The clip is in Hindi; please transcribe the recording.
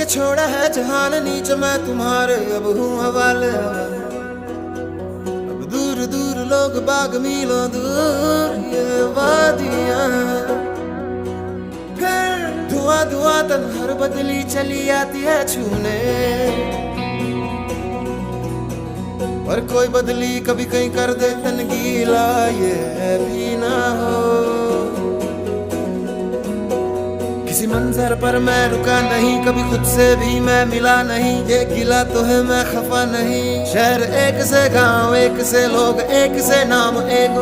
छोड़ा है जहान नीच मैं तुम्हारे अब हूँ हवाले। अब दूर दूर लोग बाग मीलों दूर ये वादियां, फिर धुआं धुआं तन्हार बदली चली आती है छूने। पर कोई बदली कभी कहीं कर दे तन गीला ये भी ना हो। किसी मंजर पर मैं रुका नहीं, कभी खुद से भी मैं मिला नहीं। ये गिला तो है मैं खफा नहीं। शहर एक से गांव एक से लोग एक से नाम एक